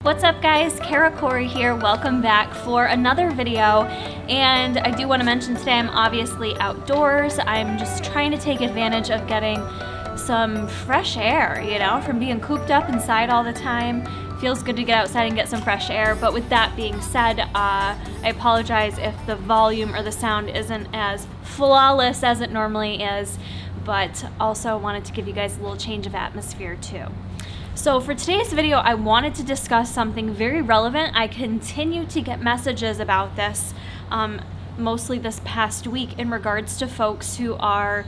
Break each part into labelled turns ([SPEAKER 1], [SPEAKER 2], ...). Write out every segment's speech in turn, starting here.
[SPEAKER 1] What's up guys, Kara Corey here, welcome back for another video. And I do want to mention today I'm obviously outdoors. I'm just trying to take advantage of getting some fresh air, you know, from being cooped up inside all the time. Feels good to get outside and get some fresh air, but with that being said, I apologize if the volume or the sound isn't as flawless as it normally is, but also wanted to give you guys a little change of atmosphere too. So for today's video, I wanted to discuss something very relevant. I continue to get messages about this, mostly this past week, in regards to folks who are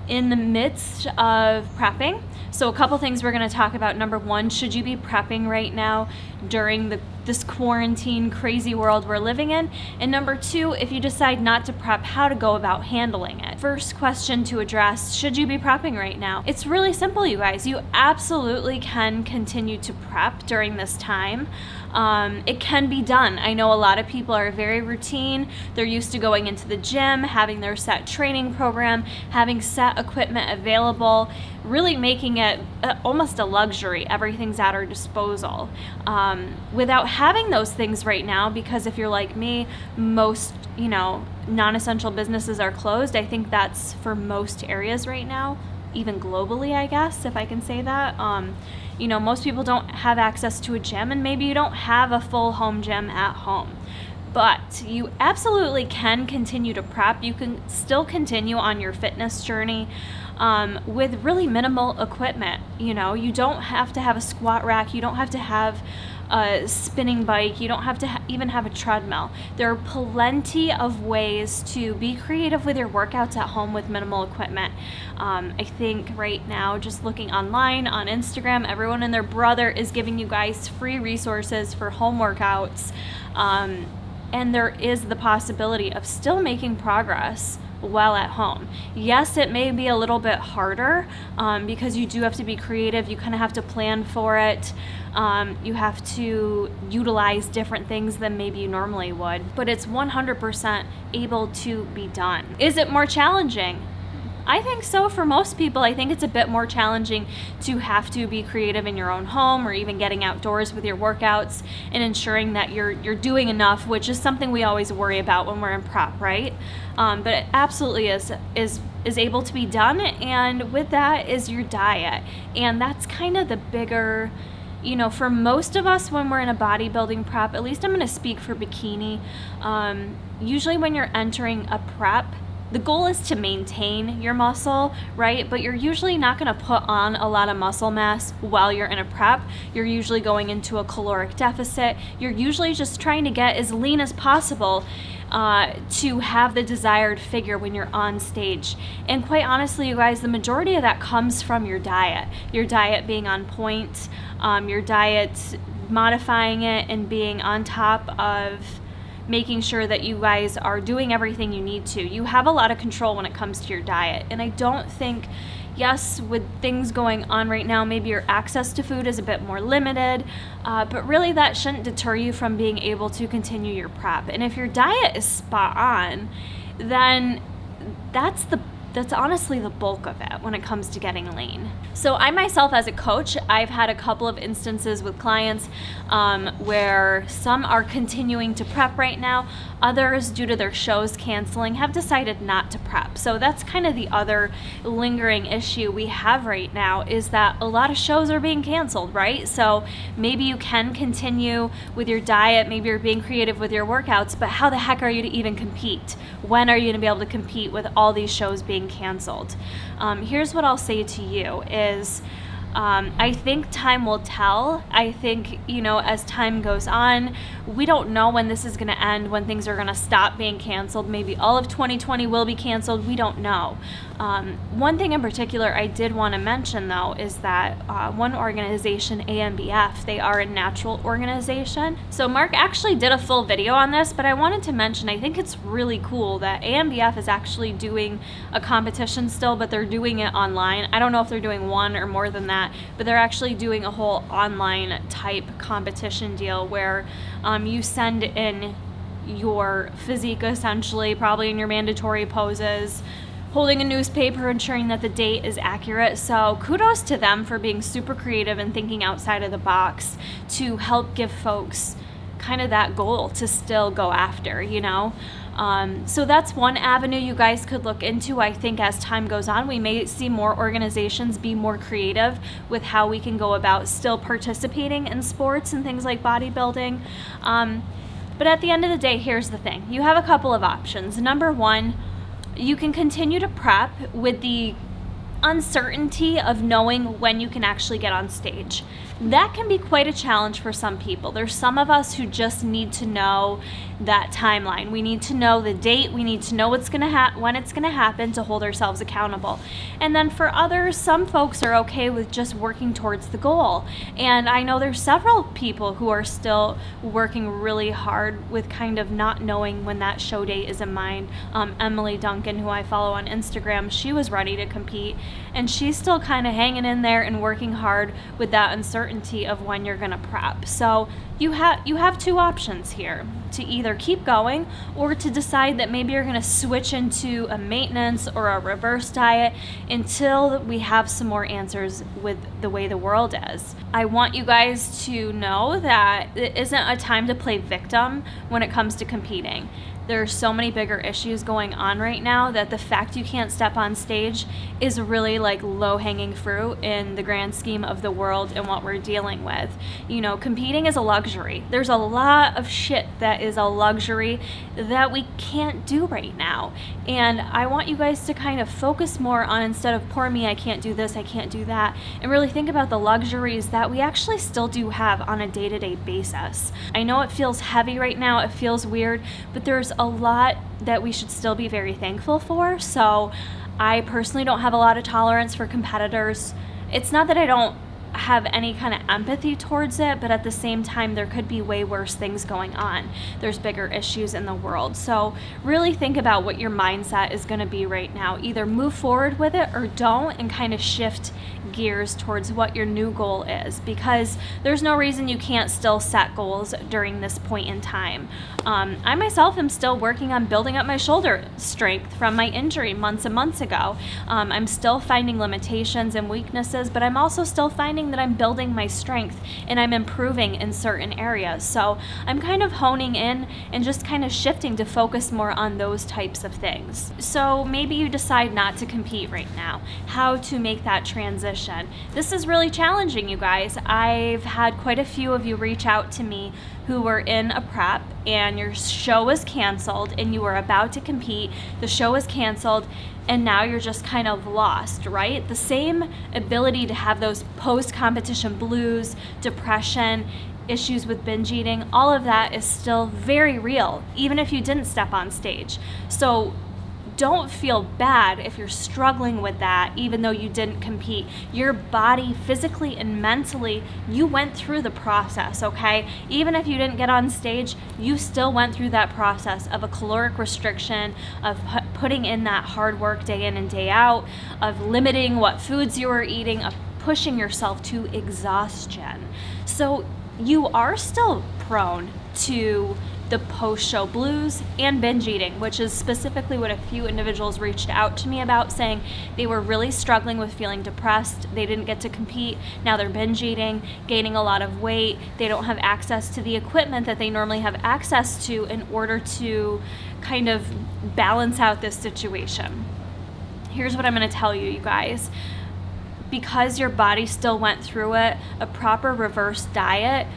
[SPEAKER 1] in the midst of prepping. So a couple things we're going to talk about. Number one, should you be prepping right now during this quarantine crazy world we're living in? And number two, if you decide not to prep, how to go about handling it. First question to address, should you be prepping right now? It's really simple, you guys. You absolutely can continue to prep during this time. It can be done. I know a lot of people are very routine. They're used to going into the gym, having their set training program, having set equipment available, really making it almost a luxury. Everything's at our disposal. Without having those things right now, because if you're like me, most, you know, non-essential businesses are closed. I think that's for most areas right now, even globally, I guess, if I can say that. You know, most people don't have access to a gym, and maybe you don't have a full home gym at home. But you absolutely can continue to prep. You can still continue on your fitness journey with really minimal equipment. You know, you don't have to have a squat rack. You don't have to have a spinning bike. You don't have to even have a treadmill. There are plenty of ways to be creative with your workouts at home with minimal equipment. I think right now, just looking online on Instagram, everyone and their brother is giving you guys free resources for home workouts. And there is the possibility of still making progress while at home. Yes, it may be a little bit harder because you do have to be creative. You kind of have to plan for it. You have to utilize different things than maybe you normally would, but it's 100% able to be done. Is it more challenging? I think so for most people. I think it's a bit more challenging to have to be creative in your own home, or even getting outdoors with your workouts and ensuring that you're doing enough, which is something we always worry about when we're in prep, right? But it absolutely is able to be done, and with that is your diet. And that's kind of the bigger, you know, for most of us when we're in a bodybuilding prep, at least I'm gonna speak for Bikini, usually when you're entering a prep, the goal is to maintain your muscle, right? But you're usually not gonna put on a lot of muscle mass while you're in a prep. You're usually going into a caloric deficit. You're usually just trying to get as lean as possible to have the desired figure when you're on stage. And quite honestly, you guys, the majority of that comes from your diet. Your diet being on point, your diet modifying it and being on top of making sure that you guys are doing everything you need to. You have a lot of control when it comes to your diet. And I don't think, yes, with things going on right now, maybe your access to food is a bit more limited, but really that shouldn't deter you from being able to continue your prep. And if your diet is spot on, then that's honestly the bulk of it when it comes to getting lean. So I myself, as a coach, I've had a couple of instances with clients where some are continuing to prep right now. Others, due to their shows canceling, have decided not to prep. So that's kind of the other lingering issue we have right now, is that a lot of shows are being canceled, right? So maybe you can continue with your diet, maybe you're being creative with your workouts, but how the heck are you to even compete? When are you gonna be able to compete with all these shows being canceled? Here's what I'll say to you is, I think time will tell. I think, you know, as time goes on, we don't know when this is going to end, when things are going to stop being canceled. Maybe all of 2020 will be canceled. We don't know. One thing in particular I did want to mention, though, is that one organization, AmbiF, they are a natural organization. So Mark actually did a full video on this, but I wanted to mention, I think it's really cool that AmbiF is actually doing a competition still, but they're doing it online. I don't know if they're doing one or more than that, but they're actually doing a whole online type competition deal where you send in your physique, essentially, probably in your mandatory poses, holding a newspaper, ensuring that the date is accurate. So kudos to them for being super creative and thinking outside of the box to help give folks kind of that goal to still go after, you know? So that's one avenue you guys could look into. I think as time goes on, we may see more organizations be more creative with how we can go about still participating in sports and things like bodybuilding. But at the end of the day, here's the thing. You have a couple of options. Number one, you can continue to prep with the uncertainty of knowing when you can actually get on stage. That can be quite a challenge for some people. There's some of us who just need to know that timeline. We need to know the date. We need to know when it's going to happen to hold ourselves accountable. And then for others, some folks are okay with just working towards the goal. And I know there's several people who are still working really hard with kind of not knowing when that show date is in mind. Emily Duncan, who I follow on Instagram, she was ready to compete, and she's still kind of hanging in there and working hard with that uncertainty of when you're going to prep. So you have two options here, to either keep going or to decide that maybe you're going to switch into a maintenance or a reverse diet until we have some more answers with the way the world is. I want you guys to know that it isn't a time to play victim when it comes to competing. There's so many bigger issues going on right now that the fact you can't step on stage is really like low-hanging fruit in the grand scheme of the world and what we're dealing with. You know, competing is a luxury. There's a lot of shit that is a luxury that we can't do right now. And I want you guys to kind of focus more on, instead of poor me, I can't do this, I can't do that, and really think about the luxuries that we actually still do have on a day-to-day basis. I know it feels heavy right now, it feels weird, but there's a lot that we should still be very thankful for. So I personally don't have a lot of tolerance for competitors. It's not that I don't have any kind of empathy towards it, but at the same time, there could be way worse things going on. There's bigger issues in the world. So really think about what your mindset is going to be right now. Either move forward with it or don't, and kind of shift gears towards what your new goal is, because there's no reason you can't still set goals during this point in time. I myself am still working on building up my shoulder strength from my injury months and months ago. I'm still finding limitations and weaknesses, but I'm also still finding that I'm building my strength and I'm improving in certain areas. So I'm kind of honing in and just kind of shifting to focus more on those types of things. So maybe you decide not to compete right now. How to make that transition. This is really challenging, you guys. I've had quite a few of you reach out to me who were in a prep and your show was canceled and you were about to compete, the show was canceled, and now you're just kind of lost, right? The same ability to have those post-competition blues, depression, issues with binge eating, all of that is still very real, even if you didn't step on stage. So don't feel bad if you're struggling with that, even though you didn't compete. Your body, physically and mentally, you went through the process, okay? Even if you didn't get on stage, you still went through that process of a caloric restriction, of putting in that hard work day in and day out, of limiting what foods you were eating, of pushing yourself to exhaustion. So you are still prone to the post-show blues and binge eating, which is specifically what a few individuals reached out to me about, saying they were really struggling with feeling depressed, they didn't get to compete, now they're binge eating, gaining a lot of weight, they don't have access to the equipment that they normally have access to in order to kind of balance out this situation. Here's what I'm going to tell you, you guys. Because your body still went through it, a proper reverse diet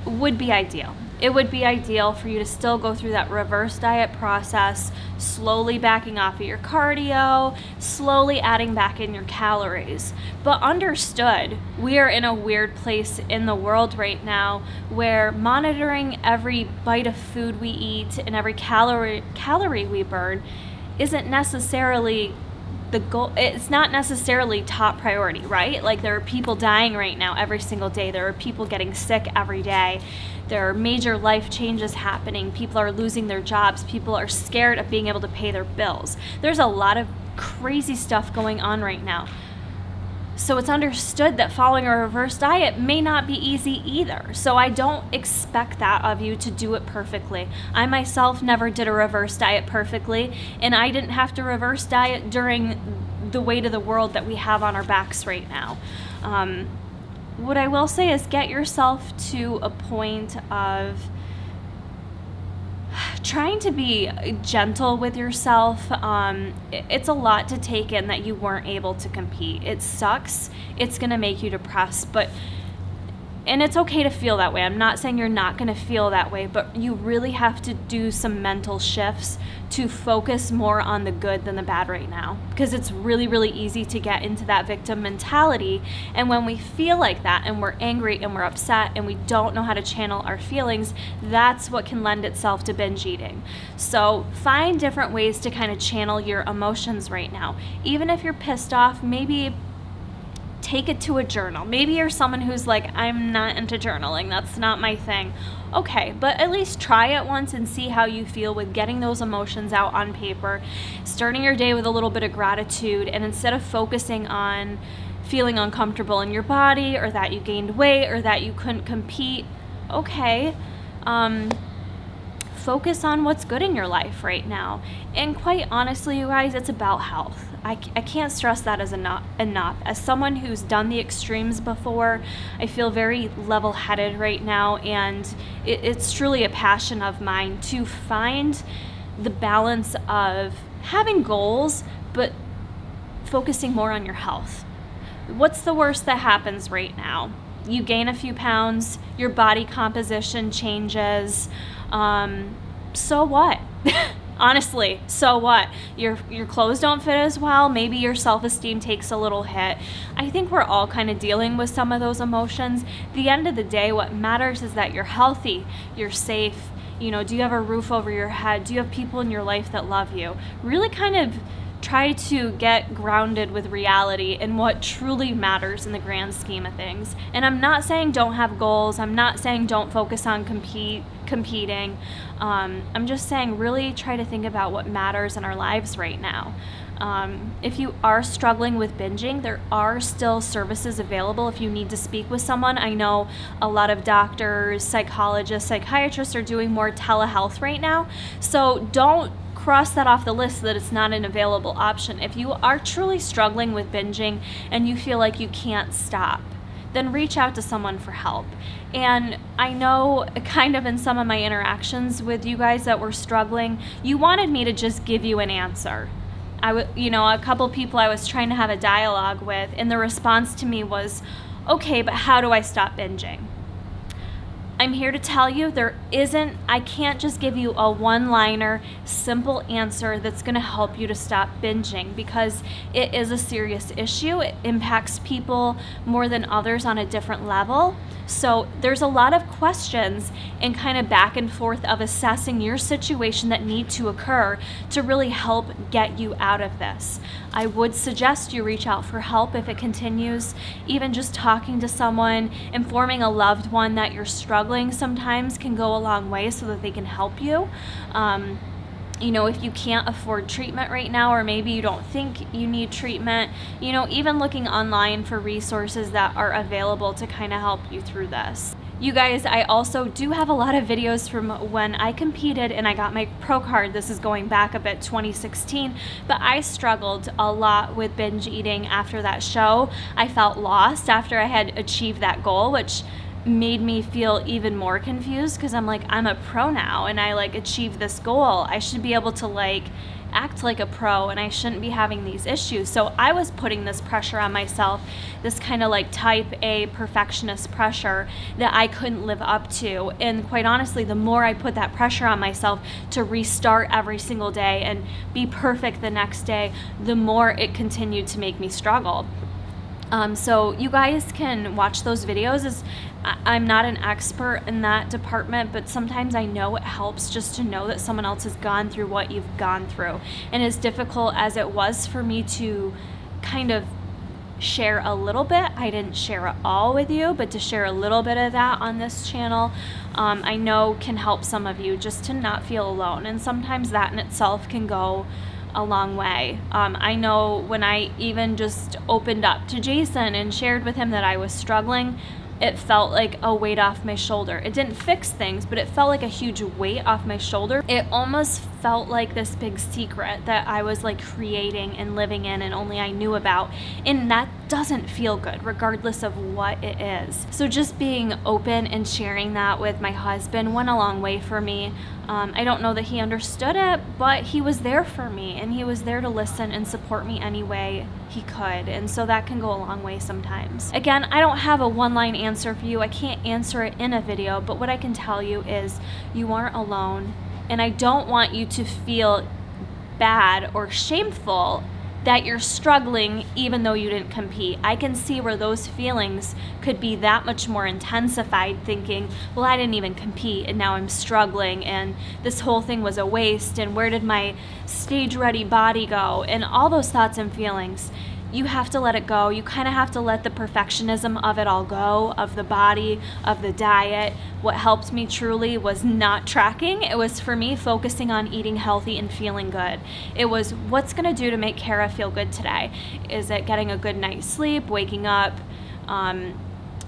[SPEAKER 1] would be ideal. It would be ideal for you to still go through that reverse diet process, slowly backing off of your cardio, slowly adding back in your calories. But understood, we are in a weird place in the world right now where monitoring every bite of food we eat and every calorie we burn isn't necessarily the goal. It's not necessarily top priority, right? Like, there are people dying right now every single day. There are people getting sick every day. There are major life changes happening. People are losing their jobs. People are scared of being able to pay their bills. There's a lot of crazy stuff going on right now. So it's understood that following a reverse diet may not be easy either. So I don't expect that of you to do it perfectly. I myself never did a reverse diet perfectly, and I didn't have to reverse diet during the weight of the world that we have on our backs right now. What I will say is get yourself to a point of trying to be gentle with yourself. It's a lot to take in that you weren't able to compete. It sucks. It's gonna make you depressed, and it's okay to feel that way. I'm not saying you're not gonna feel that way, but you really have to do some mental shifts to focus more on the good than the bad right now, because it's really, really easy to get into that victim mentality. And when we feel like that and we're angry and we're upset and we don't know how to channel our feelings, that's what can lend itself to binge eating. So find different ways to kind of channel your emotions right now. Even if you're pissed off, maybe take it to a journal. Maybe you're someone who's like, I'm not into journaling, that's not my thing. Okay, but at least try it once and see how you feel with getting those emotions out on paper, starting your day with a little bit of gratitude, and instead of focusing on feeling uncomfortable in your body or that you gained weight or that you couldn't compete, okay, focus on what's good in your life right now. And quite honestly, you guys, it's about health. I can't stress that as enough. As someone who's done the extremes before, I feel very level-headed right now, and it's truly a passion of mine to find the balance of having goals, but focusing more on your health. What's the worst that happens right now? You gain a few pounds, your body composition changes, so what? Honestly, so what? Your clothes don't fit as well, maybe your self-esteem takes a little hit. I think we're all kind of dealing with some of those emotions. At the end of the day, what matters is that you're healthy, you're safe, you know, do you have a roof over your head? Do you have people in your life that love you? Really kind of try to get grounded with reality and what truly matters in the grand scheme of things. And I'm not saying don't have goals. I'm not saying don't focus on competing. I'm just saying really try to think about what matters in our lives right now. If you are struggling with binging, there are still services available if you need to speak with someone. I know a lot of doctors, psychologists, psychiatrists are doing more telehealth right now. So don't cross that off the list that it's not an available option. If you are truly struggling with binging and you feel like you can't stop, then reach out to someone for help. And I know kind of in some of my interactions with you guys that were struggling, you wanted me to just give you an answer. A couple people I was trying to have a dialogue with, and the response to me was, okay, but how do I stop binging? I'm here to tell you I can't just give you a one-liner, simple answer that's gonna help you to stop binging, because it is a serious issue. It impacts people more than others on a different level. So there's a lot of questions and kind of back and forth of assessing your situation that need to occur to really help get you out of this. I would suggest you reach out for help if it continues. Even just talking to someone, informing a loved one that you're struggling sometimes can go a long way so that they can help you. If you can't afford treatment right now, or maybe you don't think you need treatment, even looking online for resources that are available to kind of help you through this. You guys, I also do have a lot of videos from when I competed and I got my pro card. This is going back a bit, 2016, but I struggled a lot with binge eating after that show. I felt lost after I had achieved that goal, which made me feel even more confused, because I'm like, I'm a pro now and I achieved this goal. I should be able to act like a pro and I shouldn't be having these issues. So I was putting this pressure on myself, this kind of type A perfectionist pressure that I couldn't live up to. And quite honestly, the more I put that pressure on myself to restart every single day and be perfect the next day, the more it continued to make me struggle. So you guys can watch those videos. I'm not an expert in that department, but sometimes I know it helps just to know that someone else has gone through what you've gone through. And as difficult as it was for me to kind of share a little bit, I didn't share it all with you, but to share a little bit of that on this channel, I know can help some of you just to not feel alone. And sometimes that in itself can go a long way. I know when I even just opened up to Jason and shared with him that I was struggling, it felt like a weight off my shoulder. It didn't fix things, but it felt like a huge weight off my shoulder. It almost felt like this big secret that I was like creating and living in and only I knew about. And that doesn't feel good, regardless of what it is. So just being open and sharing that with my husband went a long way for me. I don't know that he understood it, but he was there for me, and he was there to listen and support me any way he could. And so that can go a long way sometimes. Again, I don't have a one-line answer for you. I can't answer it in a video, but what I can tell you is you aren't alone. And I don't want you to feel bad or shameful that you're struggling even though you didn't compete. I can see where those feelings could be that much more intensified, thinking, well, I didn't even compete and now I'm struggling and this whole thing was a waste and where did my stage ready body go, and all those thoughts and feelings. You have to let it go. You kind of have to let the perfectionism of it all go, of the body, of the diet. What helped me truly was not tracking. It was for me focusing on eating healthy and feeling good. It was what's gonna do to make Kara feel good today? Is it getting a good night's sleep, waking up,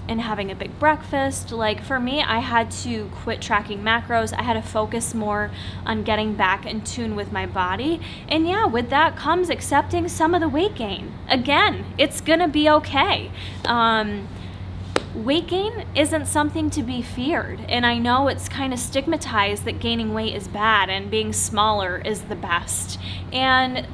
[SPEAKER 1] and having a big breakfast? Like for me, I had to quit tracking macros. I had to focus more on getting back in tune with my body. And yeah, with that comes accepting some of the weight gain. Again, it's gonna be okay. Weight gain isn't something to be feared. And I know it's kind of stigmatized that gaining weight is bad and being smaller is the best. And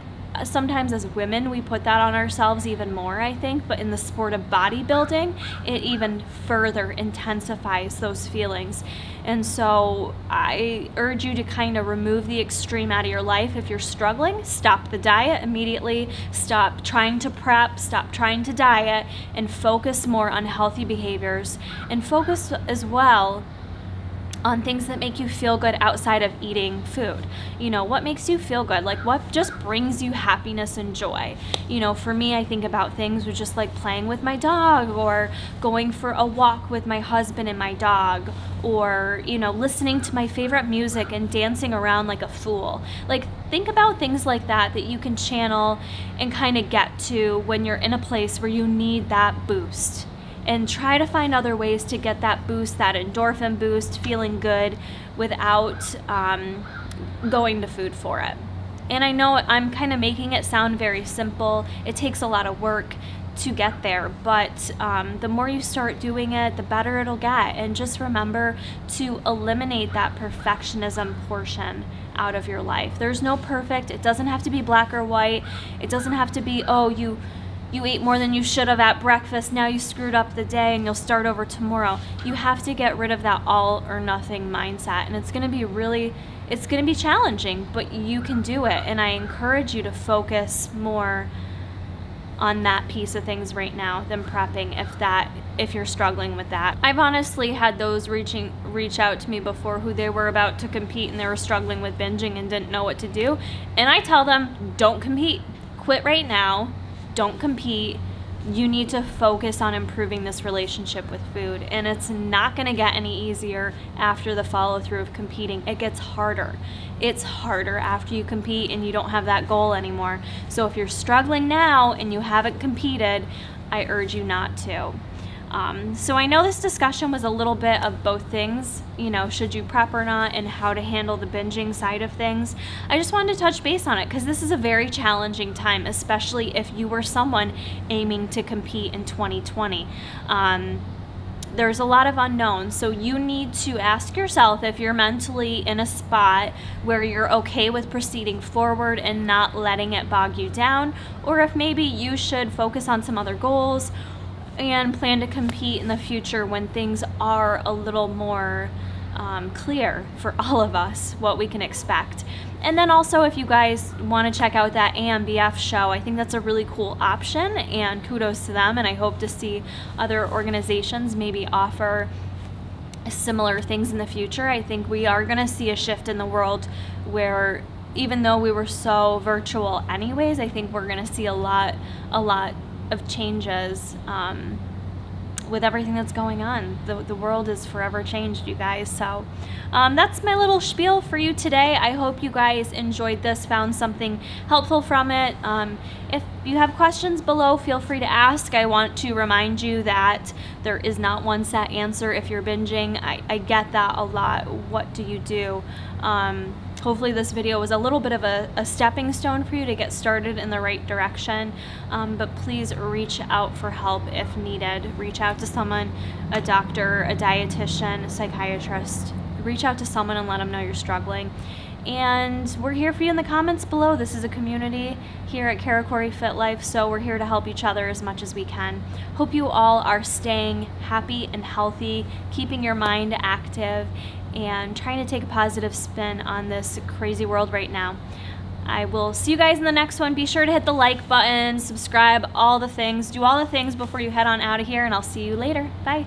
[SPEAKER 1] sometimes as women, we put that on ourselves even more, I think, but in the sport of bodybuilding, it even further intensifies those feelings. And so I urge you to kind of remove the extreme out of your life. If you're struggling, stop the diet immediately, stop trying to prep, stop trying to diet, and focus more on healthy behaviors, and focus as well on things that make you feel good outside of eating food. You know, what makes you feel good? Like what just brings you happiness and joy? You know, for me, I think about things with just like playing with my dog, or going for a walk with my husband and my dog, or, you know, listening to my favorite music and dancing around like a fool. Like think about things like that that you can channel and kind of get to when you're in a place where you need that boost. And try to find other ways to get that boost, that endorphin boost, feeling good without going to food for it. And I know I'm kind of making it sound very simple. It takes a lot of work to get there, but the more you start doing it, the better it'll get. And just remember to eliminate that perfectionism portion out of your life. There's no perfect. It doesn't have to be black or white. It doesn't have to be, oh, you ate more than you should have at breakfast, now you screwed up the day and you'll start over tomorrow. You have to get rid of that all or nothing mindset, and it's gonna be challenging, but you can do it. And I encourage you to focus more on that piece of things right now than prepping if you're struggling with that. I've honestly had those reach out to me before who they were about to compete and they were struggling with binging and didn't know what to do. And I tell them, don't compete, quit right now. Don't compete. You need to focus on improving this relationship with food, and it's not going to get any easier after the follow through of competing. It gets harder. It's harder after you compete and you don't have that goal anymore. So if you're struggling now and you haven't competed, I urge you not to. So I know this discussion was a little bit of both things, you know, should you prep or not, and how to handle the binging side of things. I just wanted to touch base on it because this is a very challenging time, especially if you were someone aiming to compete in 2020. There's a lot of unknowns, so you need to ask yourself if you're mentally in a spot where you're okay with proceeding forward and not letting it bog you down, or if maybe you should focus on some other goals and plan to compete in the future when things are a little more clear for all of us what we can expect. And then also, if you guys want to check out that AmbiF show, I think that's a really cool option, and kudos to them, and I hope to see other organizations maybe offer similar things in the future. I think we are going to see a shift in the world where, even though we were so virtual anyways, I think we're going to see a lot of changes with everything that's going on. The world is forever changed, you guys. So that's my little spiel for you today. I hope you guys enjoyed this, found something helpful from it. If you have questions below, feel free to ask. I want to remind you that there is not one set answer if you're binging. I get that a lot. What do you do? Hopefully this video was a little bit of a stepping stone for you to get started in the right direction, but please reach out for help if needed. Reach out to someone, a doctor, a dietitian, a psychiatrist. Reach out to someone and let them know you're struggling. And we're here for you in the comments below. This is a community here at Karakori Fit Life, so we're here to help each other as much as we can. Hope you all are staying happy and healthy, keeping your mind active, and trying to take a positive spin on this crazy world right now. I will see you guys in the next one. Be sure to hit the like button, subscribe, all the things. Do all the things before you head on out of here, and I'll see you later. Bye.